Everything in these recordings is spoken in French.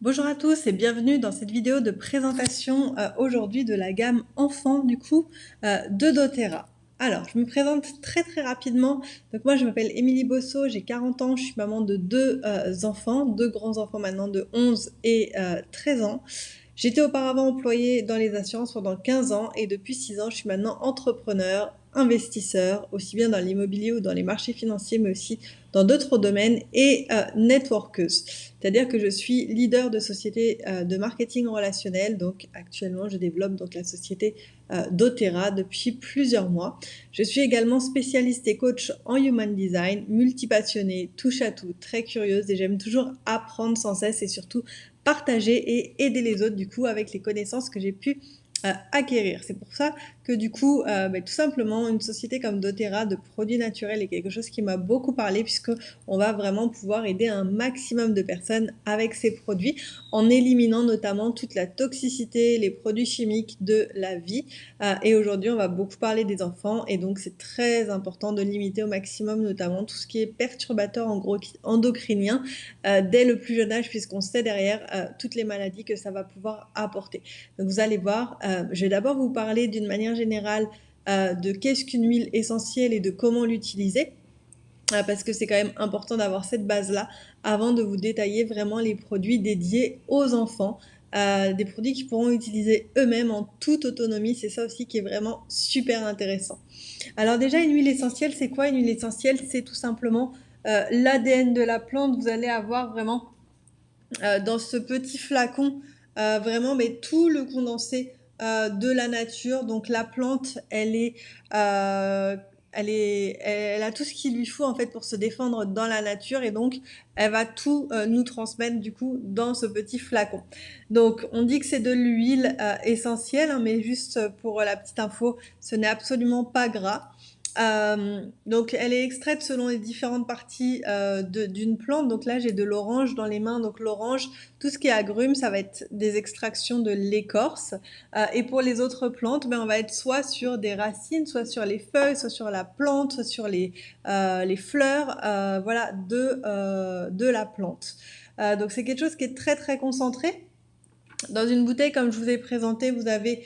Bonjour à tous et bienvenue dans cette vidéo de présentation aujourd'hui de la gamme enfant de doTERRA. Alors, je me présente très rapidement. Donc moi, je m'appelle Émilie Bosso, j'ai 40 ans, je suis maman de deux enfants, deux grands-enfants maintenant de 11 et 13 ans. J'étais auparavant employée dans les assurances pendant 15 ans et depuis 6 ans, je suis maintenant entrepreneur, investisseur, aussi bien dans l'immobilier ou dans les marchés financiers, mais aussi dans d'autres domaines et networkeuse. C'est-à-dire que je suis leader de société de marketing relationnel. Donc actuellement, je développe donc la société doTERRA depuis plusieurs mois. Je suis également spécialiste et coach en human design, multipassionnée, touche à tout, très curieuse et j'aime toujours apprendre sans cesse et surtout partager et aider les autres du coup avec les connaissances que j'ai pu acquérir. C'est pour ça que du coup, tout simplement, une société comme doTERRA de produits naturels est quelque chose qui m'a beaucoup parlé puisque on va vraiment pouvoir aider un maximum de personnes avec ces produits en éliminant notamment toute la toxicité, les produits chimiques de la vie. Et aujourd'hui, on va beaucoup parler des enfants et donc c'est très important de limiter au maximum notamment tout ce qui est perturbateur endocrinien dès le plus jeune âge puisqu'on sait derrière toutes les maladies que ça va pouvoir apporter. Donc vous allez voir, je vais d'abord vous parler d'une manière générale de qu'est-ce qu'une huile essentielle et de comment l'utiliser. Parce que c'est quand même important d'avoir cette base-là avant de vous détailler vraiment les produits dédiés aux enfants, des produits qu'ils pourront utiliser eux-mêmes en toute autonomie. C'est ça aussi qui est vraiment super intéressant. Alors déjà, une huile essentielle, c'est quoi? Une huile essentielle, c'est tout simplement l'ADN de la plante. Vous allez avoir vraiment dans ce petit flacon vraiment mais tout le condensé de la nature. Donc la plante, elle a tout ce qu'il lui faut en fait pour se défendre dans la nature et donc elle va tout nous transmettre du coup dans ce petit flacon. Donc on dit que c'est de l'huile essentielle, hein, mais juste pour la petite info, ce n'est absolument pas gras. Donc elle est extraite selon les différentes parties d'une plante. Donc là j'ai de l'orange dans les mains. Donc l'orange, tout ce qui est agrumes, ça va être des extractions de l'écorce. Et pour les autres plantes, on va être soit sur des racines, soit sur les feuilles, soit sur la plante, soit sur les fleurs, voilà, de la plante. Donc c'est quelque chose qui est très concentré. Dans une bouteille, comme je vous ai présenté, vous avez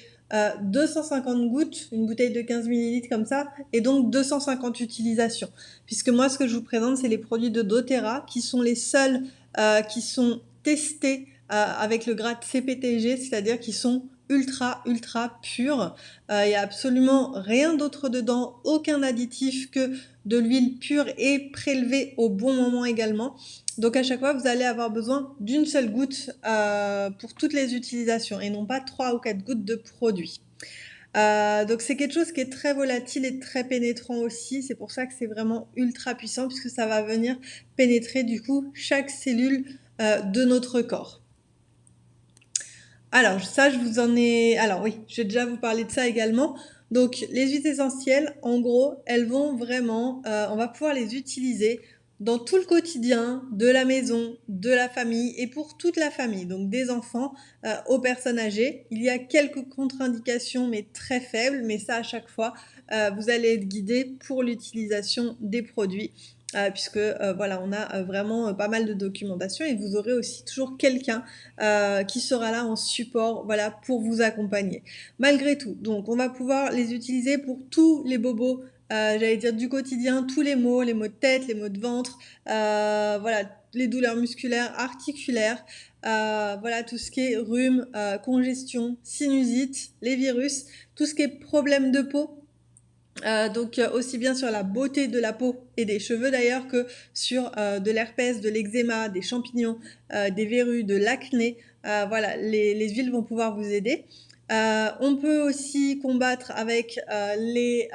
250 gouttes, une bouteille de 15 millilitres comme ça, et donc 250 utilisations. Puisque moi, ce que je vous présente, c'est les produits de doTERRA, qui sont les seuls qui sont testés avec le grade CPTG, c'est-à-dire qui sont ultra purs. Il n'y a absolument rien d'autre dedans, aucun additif que de l'huile pure et prélevée au bon moment également. Donc à chaque fois, vous allez avoir besoin d'une seule goutte pour toutes les utilisations et non pas 3 ou 4 gouttes de produit. Donc c'est quelque chose qui est très volatile et très pénétrant aussi. C'est pour ça que c'est vraiment ultra puissant puisque ça va venir pénétrer du coup chaque cellule de notre corps. Alors ça, je vous en ai... Alors oui, je vais déjà vous parler de ça également. Donc les huiles essentielles, en gros, elles vont vraiment... on va pouvoir les utiliser dans tout le quotidien de la maison, de la famille et pour toute la famille, donc des enfants aux personnes âgées. Il y a quelques contre-indications, mais très faibles, mais ça à chaque fois, vous allez être guidé pour l'utilisation des produits. Puisque voilà, on a vraiment pas mal de documentation et vous aurez aussi toujours quelqu'un qui sera là en support, voilà, pour vous accompagner. Malgré tout, donc on va pouvoir les utiliser pour tous les bobos, j'allais dire du quotidien, tous les maux de tête, les maux de ventre, voilà, les douleurs musculaires, articulaires, voilà, tout ce qui est rhume, congestion, sinusite, les virus, tout ce qui est problème de peau. Donc aussi bien sur la beauté de la peau et des cheveux d'ailleurs que sur de l'herpès, de l'eczéma, des champignons, des verrues, de l'acné. Voilà, les huiles vont pouvoir vous aider. On peut aussi combattre avec les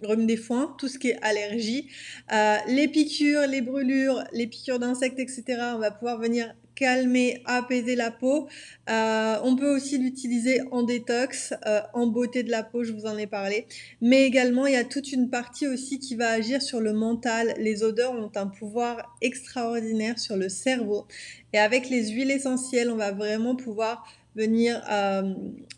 rhumes des foins, tout ce qui est allergie, les piqûres, les brûlures, les piqûres d'insectes, etc. On va pouvoir venir calmer, apaiser la peau. On peut aussi l'utiliser en détox, en beauté de la peau, je vous en ai parlé. Mais également, il y a toute une partie aussi qui va agir sur le mental. Les odeurs ont un pouvoir extraordinaire sur le cerveau. Et avec les huiles essentielles, on va vraiment pouvoir venir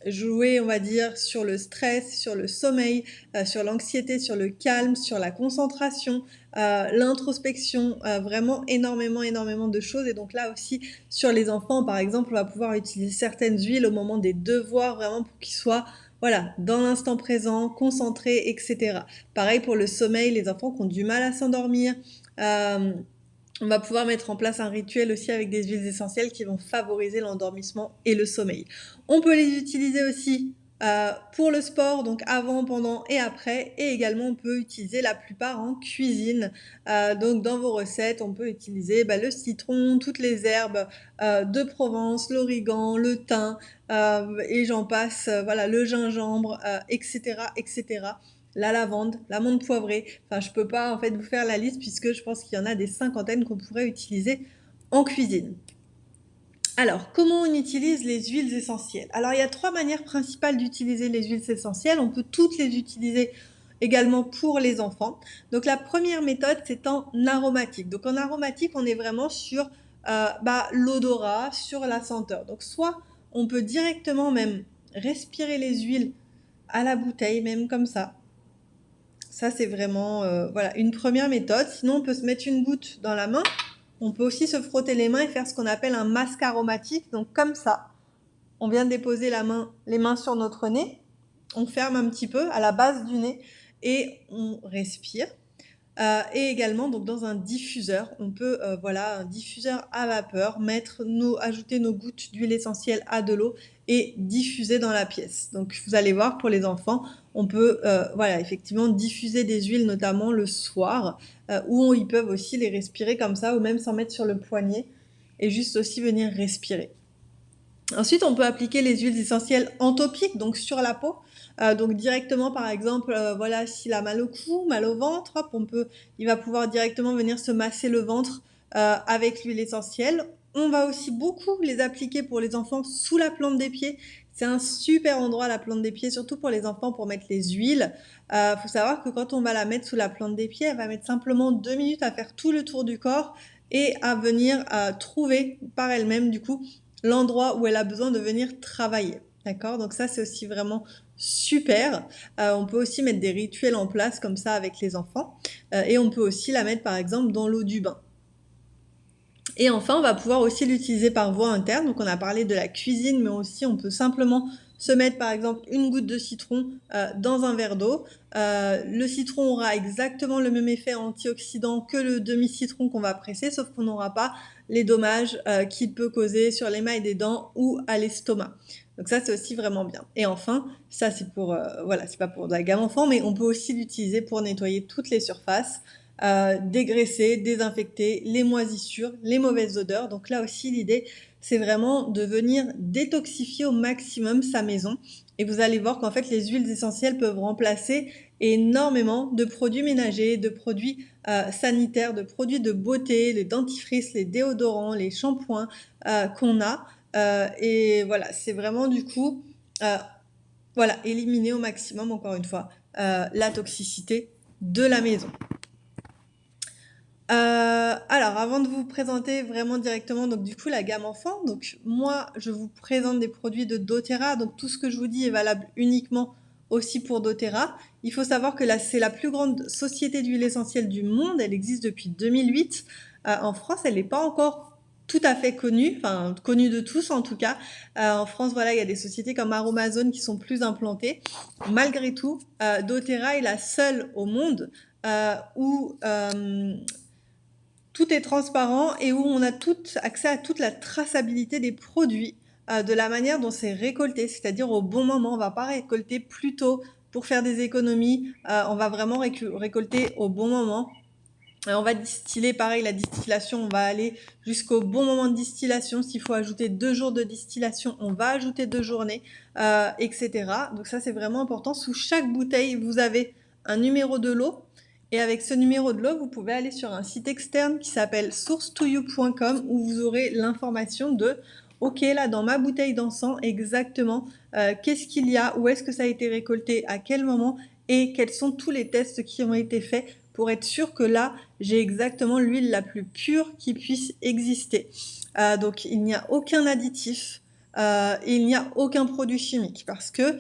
jouer, on va dire, sur le stress, sur le sommeil, sur l'anxiété, sur le calme, sur la concentration, l'introspection, vraiment énormément de choses. Et donc là aussi, sur les enfants, par exemple, on va pouvoir utiliser certaines huiles au moment des devoirs, vraiment pour qu'ils soient voilà, dans l'instant présent, concentrés, etc. Pareil pour le sommeil, les enfants qui ont du mal à s'endormir. On va pouvoir mettre en place un rituel aussi avec des huiles essentielles qui vont favoriser l'endormissement et le sommeil. On peut les utiliser aussi pour le sport, donc avant, pendant et après. Et également, on peut utiliser la plupart en cuisine. Donc, dans vos recettes, on peut utiliser le citron, toutes les herbes de Provence, l'origan, le thym, et j'en passe, voilà, le gingembre, etc., etc. La lavande, l'amande poivrée. Enfin, je peux pas en fait vous faire la liste puisque je pense qu'il y en a des cinquantaines qu'on pourrait utiliser en cuisine. Alors, comment on utilise les huiles essentielles? Alors, il y a 3 manières principales d'utiliser les huiles essentielles. On peut toutes les utiliser également pour les enfants. Donc, la première méthode, c'est en aromatique. Donc, en aromatique, on est vraiment sur l'odorat, sur la senteur. Donc, soit on peut directement même respirer les huiles à la bouteille, même comme ça. Ça, c'est vraiment voilà, une première méthode. Sinon, on peut se mettre une goutte dans la main. On peut aussi se frotter les mains et faire ce qu'on appelle un masque aromatique. Donc, comme ça, on vient de déposer les mains sur notre nez. On ferme un petit peu à la base du nez et on respire. Et également, donc dans un diffuseur, on peut, voilà, un diffuseur à vapeur, ajouter nos gouttes d'huile essentielle à de l'eau et diffuser dans la pièce. Donc, vous allez voir, pour les enfants, on peut, voilà, effectivement, diffuser des huiles, notamment le soir, où ils peuvent aussi les respirer comme ça, ou même s'en mettre sur le poignet et juste aussi venir respirer. Ensuite, on peut appliquer les huiles essentielles entopiques, donc sur la peau. Donc directement, par exemple, voilà, s'il a mal au cou, mal au ventre, hop, il va pouvoir directement venir se masser le ventre avec l'huile essentielle. On va aussi beaucoup les appliquer pour les enfants sous la plante des pieds. C'est un super endroit, la plante des pieds, surtout pour les enfants, pour mettre les huiles. Faut savoir que quand on va la mettre sous la plante des pieds, elle va mettre simplement 2 minutes à faire tout le tour du corps et à venir trouver par elle-même, du coup, l'endroit où elle a besoin de venir travailler. D'accord? Donc ça, c'est aussi vraiment super. On peut aussi mettre des rituels en place comme ça avec les enfants. Et on peut aussi la mettre, par exemple, dans l'eau du bain. Et enfin, on va pouvoir aussi l'utiliser par voie interne. Donc, on a parlé de la cuisine, mais aussi on peut simplement se mettre, par exemple, une goutte de citron dans un verre d'eau. Le citron aura exactement le même effet antioxydant que le demi-citron qu'on va presser, sauf qu'on n'aura pas les dommages qu'il peut causer sur l'émail des dents ou à l'estomac. Donc ça, c'est aussi vraiment bien. Et enfin, ça, c'est pour, voilà, c'est pas pour de la gamme enfant, mais on peut aussi l'utiliser pour nettoyer toutes les surfaces, dégraisser, désinfecter les moisissures, les mauvaises odeurs. Donc là aussi, l'idée, c'est vraiment de venir détoxifier au maximum sa maison. Et vous allez voir qu'en fait, les huiles essentielles peuvent remplacer énormément de produits ménagers, de produits sanitaires, de produits de beauté, les dentifrices, les déodorants, les shampoings qu'on a. Et voilà, c'est vraiment du coup, voilà, éliminer au maximum, encore une fois, la toxicité de la maison. Alors, avant de vous présenter vraiment directement, donc du coup, la gamme enfant, donc moi, je vous présente des produits de doTERRA, donc tout ce que je vous dis est valable uniquement aussi pour doTERRA. Il faut savoir que là, c'est la plus grande société d'huile essentielle du monde, elle existe depuis 2008. En France, elle n'est pas encore tout à fait connue, enfin connue de tous en tout cas. En France, voilà, il y a des sociétés comme Aromazone qui sont plus implantées. Malgré tout, doTERRA est la seule au monde où tout est transparent et où on a accès à toute la traçabilité des produits, de la manière dont c'est récolté, c'est-à-dire au bon moment. On ne va pas récolter plus tôt pour faire des économies, on va vraiment récolter au bon moment. On va distiller, pareil, la distillation, on va aller jusqu'au bon moment de distillation. S'il faut ajouter 2 jours de distillation, on va ajouter 2 journées, etc. Donc ça, c'est vraiment important. Sous chaque bouteille, vous avez un numéro de lot. Et avec ce numéro de lot, vous pouvez aller sur un site externe qui s'appelle source2you.com où vous aurez l'information de ok, là, dans ma bouteille d'encens, exactement, qu'est-ce qu'il y a, où est-ce que ça a été récolté, à quel moment, et quels sont tous les tests qui ont été faits pour être sûr que là, j'ai exactement l'huile la plus pure qui puisse exister. Donc, il n'y a aucun additif, et il n'y a aucun produit chimique parce que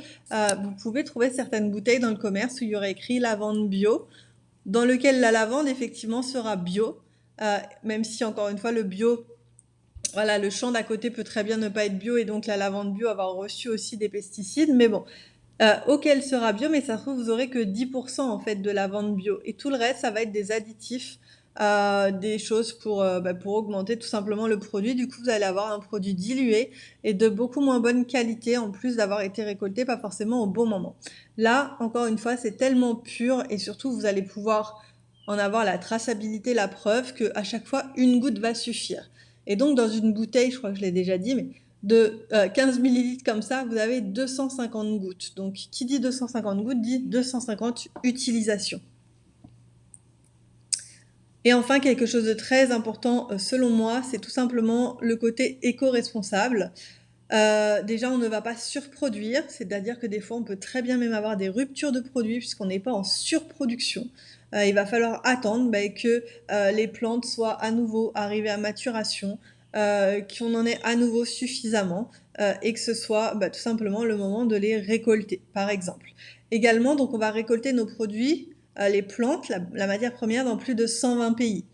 vous pouvez trouver certaines bouteilles dans le commerce où il y aurait écrit lavande bio, dans lequel la lavande effectivement sera bio, même si encore une fois le bio, voilà, le champ d'à côté peut très bien ne pas être bio et donc la lavande bio avoir reçu aussi des pesticides, mais bon, auquel sera bio, mais ça se trouve vous aurez que 10% en fait de lavande bio et tout le reste ça va être des additifs, des choses pour augmenter tout simplement le produit. Du coup, vous allez avoir un produit dilué et de beaucoup moins bonne qualité en plus d'avoir été récolté pas forcément au bon moment. Là, encore une fois, c'est tellement pur et surtout vous allez pouvoir en avoir la traçabilité, la preuve que à chaque fois une goutte va suffire. Et donc dans une bouteille, je crois que je l'ai déjà dit, mais de 15 millilitres comme ça, vous avez 250 gouttes. Donc qui dit 250 gouttes dit 250 utilisations. Et enfin, quelque chose de très important selon moi, c'est tout simplement le côté éco-responsable. Déjà, on ne va pas surproduire, c'est-à-dire que des fois, on peut très bien même avoir des ruptures de produits puisqu'on n'est pas en surproduction. Il va falloir attendre que les plantes soient à nouveau arrivées à maturation, qu'on en ait à nouveau suffisamment et que ce soit tout simplement le moment de les récolter, par exemple. Également, donc, on va récolter nos produits, les plantes, la matière première, dans plus de 120 pays.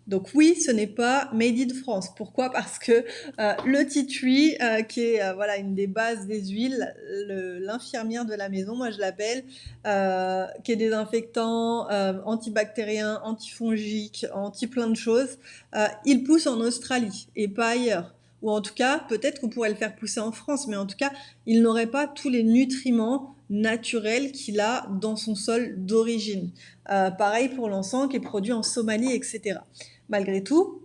Donc oui, ce n'est pas made in France. Pourquoi? Parce que le tea tree, qui est voilà une des bases des huiles, l'infirmière de la maison, moi je l'appelle, qui est désinfectant, antibactérien, antifongique, anti plein de choses, il pousse en Australie et pas ailleurs. Ou en tout cas, peut-être qu'on pourrait le faire pousser en France, mais en tout cas, il n'aurait pas tous les nutriments naturels qu'il a dans son sol d'origine. Pareil pour l'encens qui est produit en Somalie, etc. Malgré tout,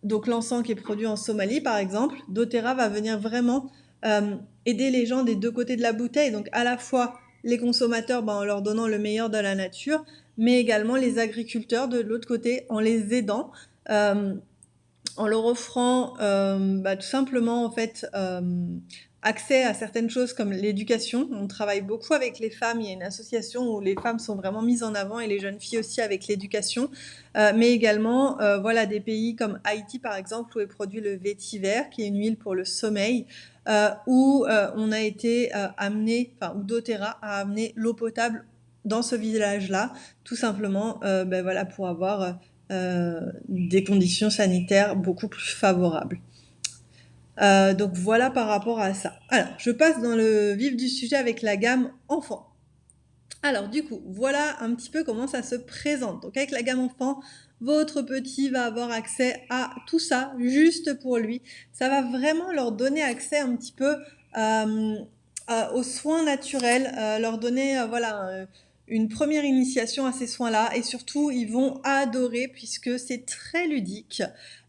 donc l'encens qui est produit en Somalie, par exemple, doTERRA va venir vraiment aider les gens des deux côtés de la bouteille. Donc à la fois les consommateurs en leur donnant le meilleur de la nature, mais également les agriculteurs de l'autre côté en les aidant, en leur offrant tout simplement en fait accès à certaines choses comme l'éducation. On travaille beaucoup avec les femmes, il y a une association où les femmes sont vraiment mises en avant et les jeunes filles aussi avec l'éducation, mais également voilà des pays comme Haïti par exemple où est produit le vétiver qui est une huile pour le sommeil, où on a été amené, où doTERRA a amené l'eau potable dans ce village-là, tout simplement voilà, pour avoir des conditions sanitaires beaucoup plus favorables. Donc voilà par rapport à ça. Alors, je passe dans le vif du sujet avec la gamme enfant. Alors du coup, voilà un petit peu comment ça se présente. Donc avec la gamme enfant, votre petit va avoir accès à tout ça juste pour lui. Ça va vraiment leur donner accès un petit peu aux soins naturels, leur donner voilà une première initiation à ces soins-là et surtout ils vont adorer puisque c'est très ludique,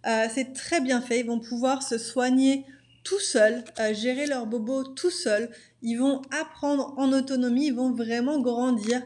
c'est très bien fait, ils vont pouvoir se soigner tout seuls, gérer leur bobo tout seuls, ils vont apprendre en autonomie, ils vont vraiment grandir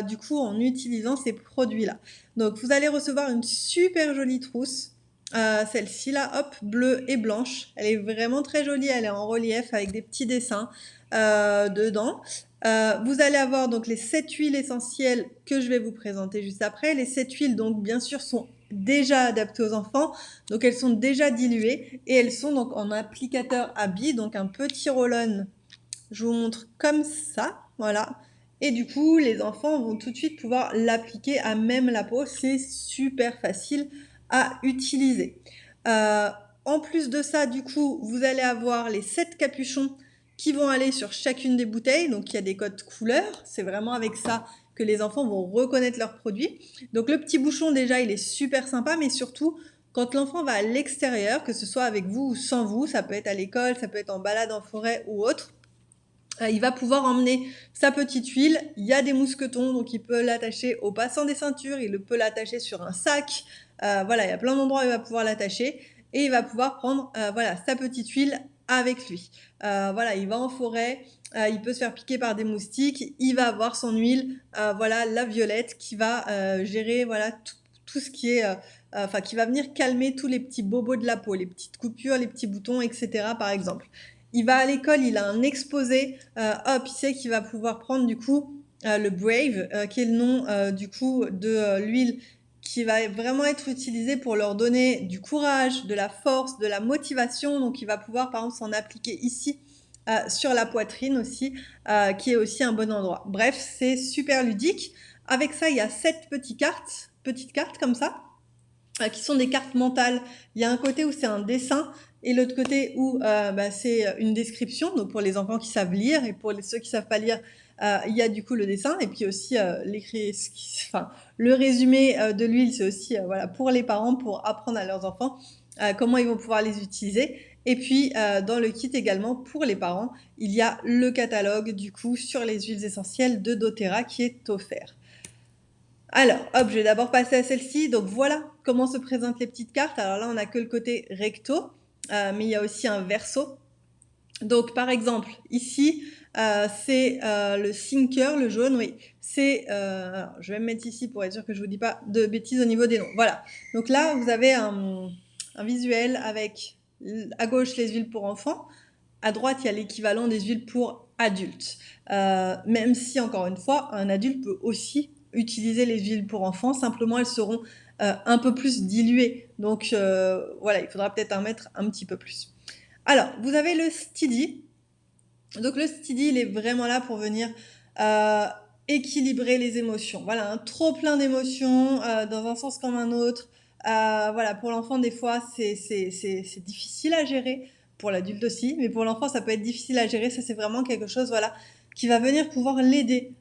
du coup en utilisant ces produits-là. Donc vous allez recevoir une super jolie trousse, celle-ci là, hop, bleue et blanche, elle est vraiment très jolie, elle est en relief avec des petits dessins dedans. Vous allez avoir donc les 7 huiles essentielles que je vais vous présenter juste après. Les 7 huiles donc bien sûr sont déjà adaptées aux enfants, donc elles sont déjà diluées et elles sont donc en applicateur à billes, donc un petit roll-on. Je vous montre comme ça, voilà. Et du coup, les enfants vont tout de suite pouvoir l'appliquer à même la peau. C'est super facile à utiliser. En plus de ça, du coup, vous allez avoir les 7 capuchons qui vont aller sur chacune des bouteilles. Donc, il y a des codes couleurs. C'est vraiment avec ça que les enfants vont reconnaître leurs produits. Donc, le petit bouchon, déjà, il est super sympa, mais surtout, quand l'enfant va à l'extérieur, que ce soit avec vous ou sans vous, ça peut être à l'école, ça peut être en balade en forêt ou autre, il va pouvoir emmener sa petite huile. Il y a des mousquetons, donc il peut l'attacher au passant des ceintures, il peut l'attacher sur un sac. Voilà, il y a plein d'endroits où il va pouvoir l'attacher et il va pouvoir prendre voilà, sa petite huile avec lui. Voilà, il va en forêt, il peut se faire piquer par des moustiques, il va avoir son huile, voilà, la violette qui va gérer voilà, tout ce qui est... qui va venir calmer tous les petits bobos de la peau, les petites coupures, les petits boutons, etc. par exemple. Il va à l'école, il a un exposé, hop, il sait qu'il va pouvoir prendre du coup le Brave, qui est le nom du coup de l'huile qui va vraiment être utilisé pour leur donner du courage, de la force, de la motivation. Donc, il va pouvoir, par exemple, s'en appliquer ici, sur la poitrine aussi, qui est aussi un bon endroit. Bref, c'est super ludique. Avec ça, il y a 7 petites cartes comme ça, qui sont des cartes mentales. Il y a un côté où c'est un dessin et l'autre côté où c'est une description. Donc pour les enfants qui savent lire et pour ceux qui savent pas lire, il y a du coup le dessin et puis aussi le résumé de l'huile, c'est aussi voilà pour les parents pour apprendre à leurs enfants comment ils vont pouvoir les utiliser. Et puis dans le kit également pour les parents, il y a le catalogue du coup sur les huiles essentielles de doTERRA qui est offert. Alors, hop, je vais d'abord passer à celle-ci. Donc voilà comment se présentent les petites cartes. Alors là, on n'a que le côté recto, mais il y a aussi un verso. Donc par exemple, ici, c'est le Thinker, le jaune, oui. C'est, je vais me mettre ici pour être sûr que je ne vous dis pas de bêtises au niveau des noms. Voilà. Donc là, vous avez un visuel avec à gauche les huiles pour enfants. À droite, il y a l'équivalent des huiles pour adultes. Même si, encore une fois, un adulte peut aussi utiliser les huiles pour enfants, simplement elles seront un peu plus diluées. Donc voilà, il faudra peut-être en mettre un petit peu plus. Alors, vous avez le Steady. Donc le Steady, il est vraiment là pour venir équilibrer les émotions. Voilà, un trop plein d'émotions dans un sens comme un autre. Voilà, pour l'enfant, des fois, c'est difficile à gérer. Pour l'adulte aussi, mais pour l'enfant, ça peut être difficile à gérer. Ça, c'est vraiment quelque chose, voilà, qui va venir pouvoir l'aider,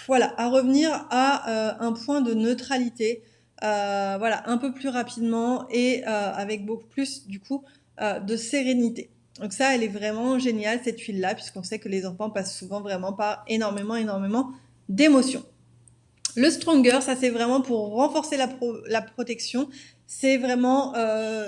voilà, à revenir à un point de neutralité, voilà, un peu plus rapidement et avec beaucoup plus, du coup, de sérénité. Donc ça, elle est vraiment géniale, cette huile-là, puisqu'on sait que les enfants passent souvent vraiment par énormément d'émotions. Le Stronger, ça c'est vraiment pour renforcer la protection. C'est vraiment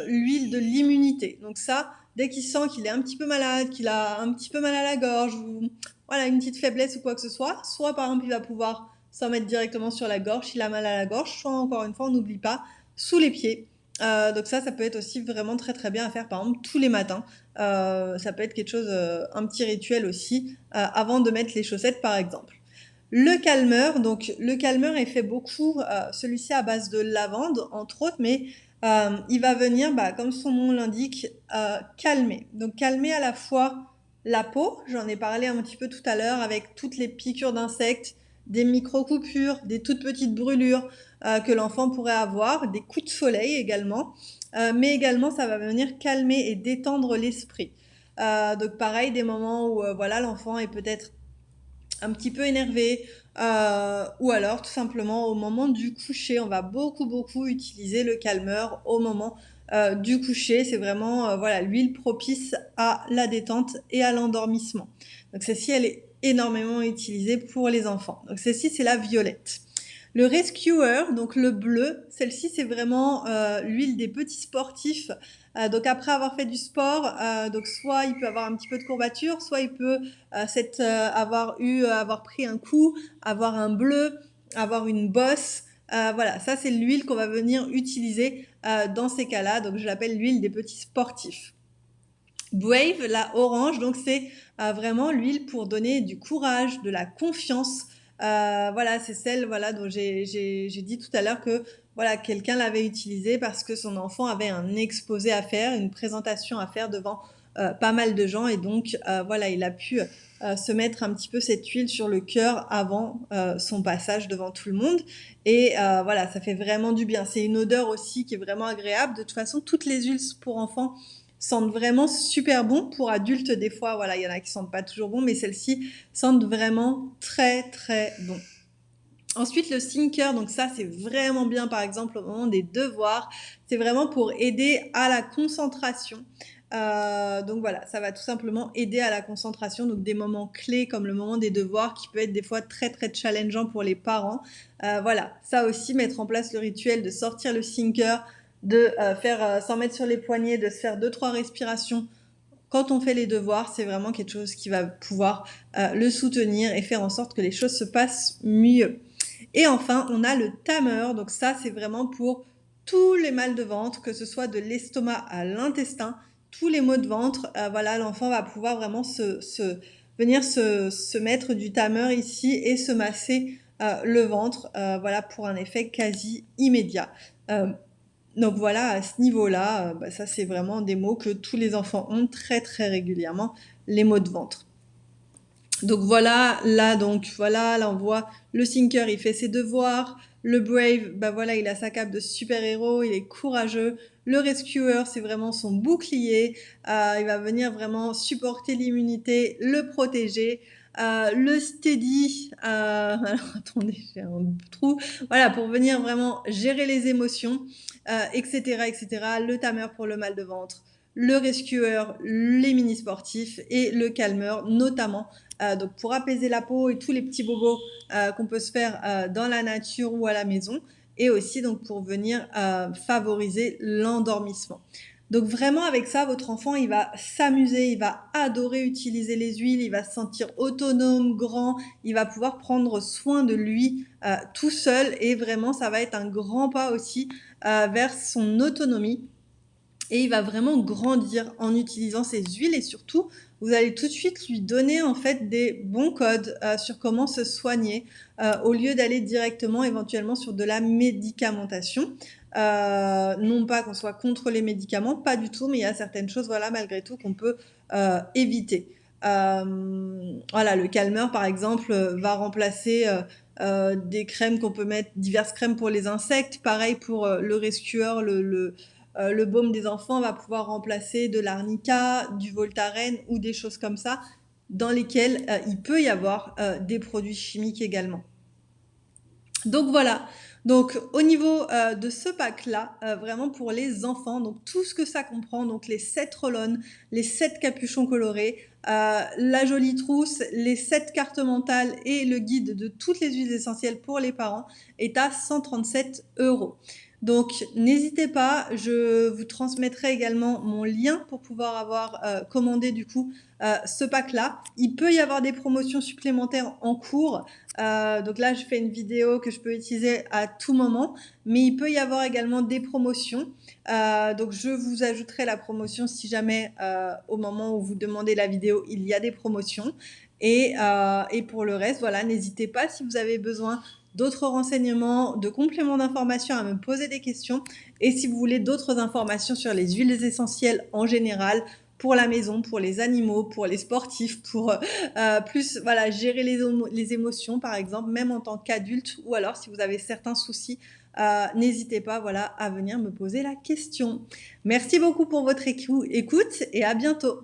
l'huile de l'immunité. Donc ça, dès qu'il sent qu'il est un petit peu malade, qu'il a un petit peu mal à la gorge, ou voilà, une petite faiblesse ou quoi que ce soit par exemple, il va pouvoir s'en mettre directement sur la gorge s'il a mal à la gorge, soit encore une fois, on n'oublie pas, sous les pieds. Donc ça peut être aussi vraiment très bien à faire par exemple tous les matins. Ça peut être quelque chose, un petit rituel aussi, avant de mettre les chaussettes par exemple. Le calmeur, donc le calmeur est fait beaucoup, celui-ci à base de lavande entre autres, mais il va venir, comme son nom l'indique, calmer. Donc calmer à la fois la peau, j'en ai parlé un petit peu tout à l'heure avec toutes les piqûres d'insectes, des micro-coupures, des toutes petites brûlures que l'enfant pourrait avoir, des coups de soleil également, mais également ça va venir calmer et détendre l'esprit. Donc pareil, des moments où voilà, l'enfant est peut-être un petit peu énervé, ou alors tout simplement au moment du coucher. On va beaucoup utiliser le calmeur au moment du coucher. C'est vraiment voilà, l'huile propice à la détente et à l'endormissement. Donc celle-ci, elle est énormément utilisée pour les enfants. Donc celle-ci, c'est la violette. Le Rescuer, donc le bleu, celle-ci c'est vraiment l'huile des petits sportifs. Donc après avoir fait du sport, donc soit il peut avoir un petit peu de courbature, soit il peut avoir pris un coup, avoir un bleu, avoir une bosse. Voilà, ça c'est l'huile qu'on va venir utiliser dans ces cas-là. Donc je l'appelle l'huile des petits sportifs. Brave, la orange, donc c'est vraiment l'huile pour donner du courage, de la confiance. Voilà, c'est celle voilà dont j'ai dit tout à l'heure que voilà quelqu'un l'avait utilisée parce que son enfant avait un exposé à faire, une présentation à faire devant pas mal de gens et donc voilà il a pu se mettre un petit peu cette huile sur le cœur avant son passage devant tout le monde et voilà ça fait vraiment du bien. C'est une odeur aussi qui est vraiment agréable. De toute façon, toutes les huiles pour enfants sentent vraiment super bon. Pour adultes, des fois, voilà, il y en a qui sentent pas toujours bon, mais celles-ci sentent vraiment très bon. Ensuite, le Thinker, donc ça, c'est vraiment bien, par exemple, au moment des devoirs. C'est vraiment pour aider à la concentration. Donc voilà, ça va tout simplement aider à la concentration. Donc des moments clés comme le moment des devoirs qui peut être des fois très challengeant pour les parents. Voilà, ça aussi, mettre en place le rituel de sortir le Thinker, de faire s'en mettre sur les poignets, de se faire 2-3 respirations quand on fait les devoirs, c'est vraiment quelque chose qui va pouvoir le soutenir et faire en sorte que les choses se passent mieux. Et enfin, on a le tamer. Donc ça, c'est vraiment pour tous les mal de ventre, que ce soit de l'estomac à l'intestin, tous les maux de ventre. Voilà, l'enfant va pouvoir vraiment venir se mettre du tamer ici et se masser le ventre, voilà, pour un effet quasi immédiat. Euh, donc voilà, à ce niveau-là, bah, ça c'est vraiment des mots que tous les enfants ont très très régulièrement, les maux de ventre. Donc voilà, là on voit le Thinker, il fait ses devoirs, le Brave, bah voilà, il a sa cape de super-héros, il est courageux. Le Rescuer, c'est vraiment son bouclier, il va venir vraiment supporter l'immunité, le protéger. Le Steady, alors attendez, j'ai un trou. Voilà, pour venir vraiment gérer les émotions, etc., etc. Le Tamer pour le mal de ventre, le Rescuer, les mini-sportifs et le Calmeur, notamment donc pour apaiser la peau et tous les petits bobos qu'on peut se faire dans la nature ou à la maison, et aussi donc pour venir favoriser l'endormissement. Donc vraiment avec ça, votre enfant, il va s'amuser, il va adorer utiliser les huiles, il va se sentir autonome, grand, il va pouvoir prendre soin de lui tout seul, et vraiment ça va être un grand pas aussi vers son autonomie. Et il va vraiment grandir en utilisant ces huiles, et surtout, vous allez tout de suite lui donner en fait des bons codes sur comment se soigner au lieu d'aller directement éventuellement sur de la médicamentation. Non pas qu'on soit contre les médicaments, pas du tout, mais il y a certaines choses, voilà, malgré tout, qu'on peut éviter. Voilà, le calmeur, par exemple, va remplacer des crèmes qu'on peut mettre, diverses crèmes pour les insectes. Pareil pour le rescueur, le baume des enfants va pouvoir remplacer de l'arnica, du Voltaren ou des choses comme ça, dans lesquelles il peut y avoir des produits chimiques également. Donc voilà, donc au niveau de ce pack-là, vraiment pour les enfants, donc tout ce que ça comprend, donc les 7 roll les 7 capuchons colorés, la jolie trousse, les 7 cartes mentales et le guide de toutes les huiles essentielles pour les parents est à 137 €. Donc n'hésitez pas, je vous transmettrai également mon lien pour pouvoir avoir commandé du coup ce pack-là. Il peut y avoir des promotions supplémentaires en cours. Donc là, je fais une vidéo que je peux utiliser à tout moment, mais il peut y avoir également des promotions. Donc je vous ajouterai la promotion si jamais au moment où vous demandez la vidéo, il y a des promotions. Et pour le reste, voilà, n'hésitez pas si vous avez besoin d'autres renseignements, de compléments d'informations, à me poser des questions. Et si vous voulez d'autres informations sur les huiles essentielles en général, pour la maison, pour les animaux, pour les sportifs, pour plus voilà, gérer les émotions par exemple, même en tant qu'adulte, ou alors si vous avez certains soucis, n'hésitez pas voilà, à venir me poser la question. Merci beaucoup pour votre écoute et à bientôt.